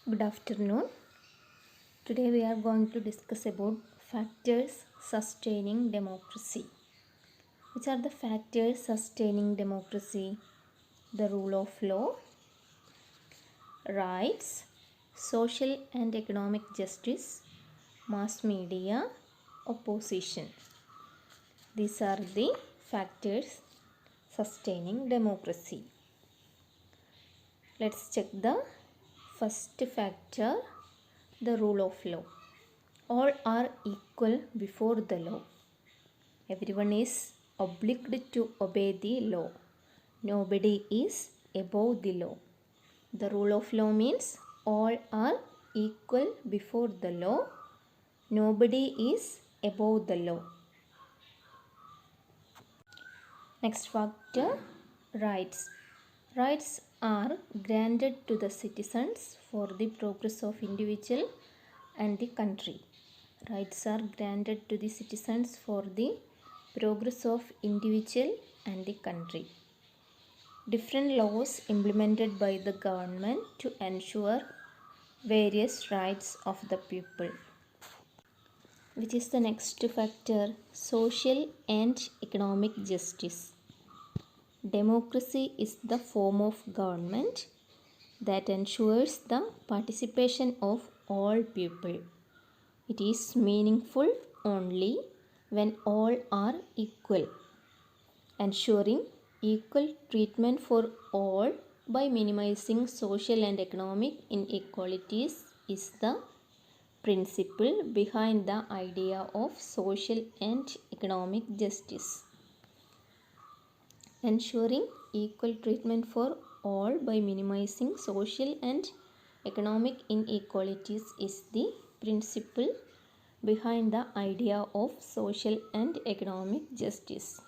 Good afternoon. Today we are going to discuss about factors sustaining democracy. Which are the factors sustaining democracy? The rule of law, rights, social and economic justice, mass media, opposition. These are the factors sustaining democracy. Let's check the first factor, the rule of law. All are equal before the law. Everyone is obliged to obey the law. Nobody is above the law. The rule of law means all are equal before the law. Nobody is above the law. Next factor, rights. Rights are granted to the citizens for the progress of individual and the country. Rights are granted to the citizens for the progress of individual and the country. Different laws implemented by the government to ensure various rights of the people. Which is the next factor, social and economic justice. Democracy is the form of government that ensures the participation of all people. It is meaningful only when all are equal. Ensuring equal treatment for all by minimizing social and economic inequalities is the principle behind the idea of social and economic justice. Ensuring equal treatment for all by minimizing social and economic inequalities is the principle behind the idea of social and economic justice.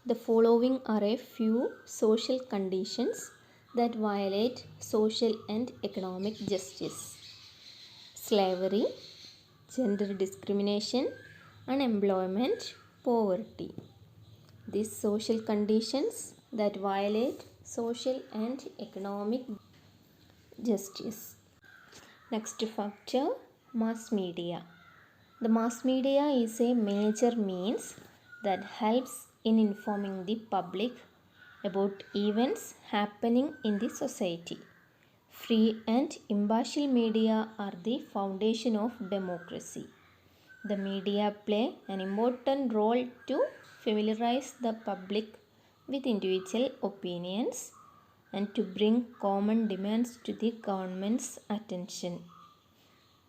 The following are a few social conditions that violate social and economic justice: slavery, gender discrimination, unemployment, poverty. These social conditions that violate social and economic justice. Next factor, mass media. The mass media is a major means that helps in informing the public about events happening in the society. Free and impartial media are the foundation of democracy. The media play an important role to familiarize the public with individual opinions and to bring common demands to the government's attention.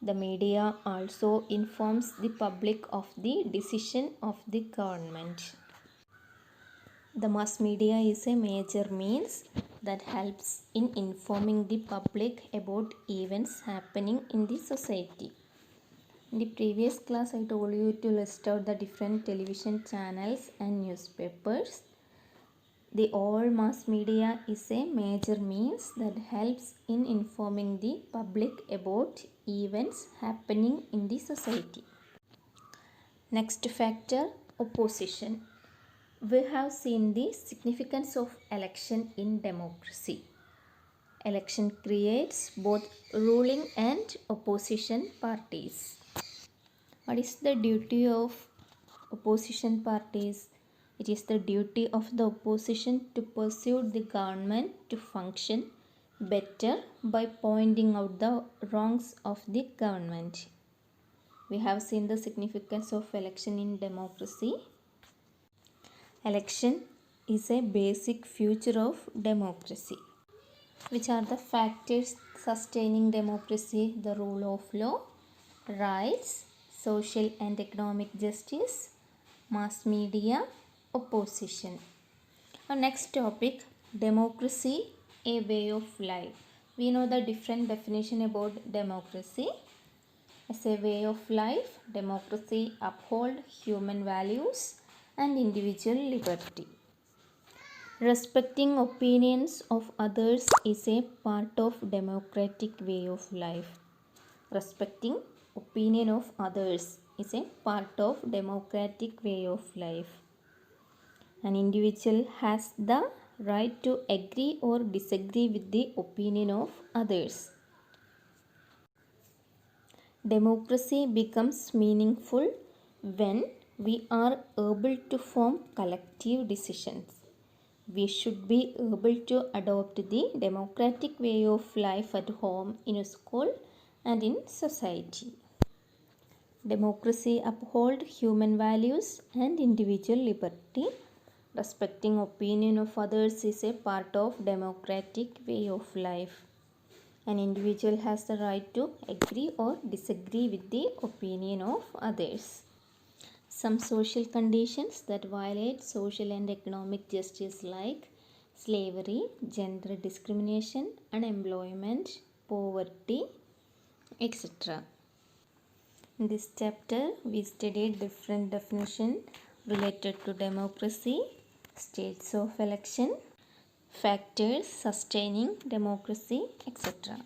The media also informs the public of the decision of the government. The mass media is a major means that helps in informing the public about events happening in the society. In the previous class, I told you to list out the different television channels and newspapers. The all mass media is a major means that helps in informing the public about events happening in the society. Next factor, opposition. We have seen the significance of election in democracy. Election creates both ruling and opposition parties. What is the duty of opposition parties? It is the duty of the opposition to persuade the government to function better by pointing out the wrongs of the government. We have seen the significance of election in democracy. Election is a basic feature of democracy. Which are the factors sustaining democracy? The rule of law, rights, social and economic justice, mass media, opposition. Our next topic, democracy, a way of life. We know the different definition about democracy. As a way of life, democracy upholds human values and individual liberty. Respecting opinions of others is a part of democratic way of life. Respecting opinion of others is a part of democratic way of life. An individual has the right to agree or disagree with the opinion of others. Democracy becomes meaningful when we are able to form collective decisions. We should be able to adopt the democratic way of life at home, in a school, and in society. Democracy upholds human values and individual liberty. Respecting opinion of others is a part of democratic way of life. An individual has the right to agree or disagree with the opinion of others. Some social conditions that violate social and economic justice, like slavery, gender discrimination, unemployment, poverty, etc. In this chapter, we studied different definitions related to democracy, states of election, factors sustaining democracy, etc.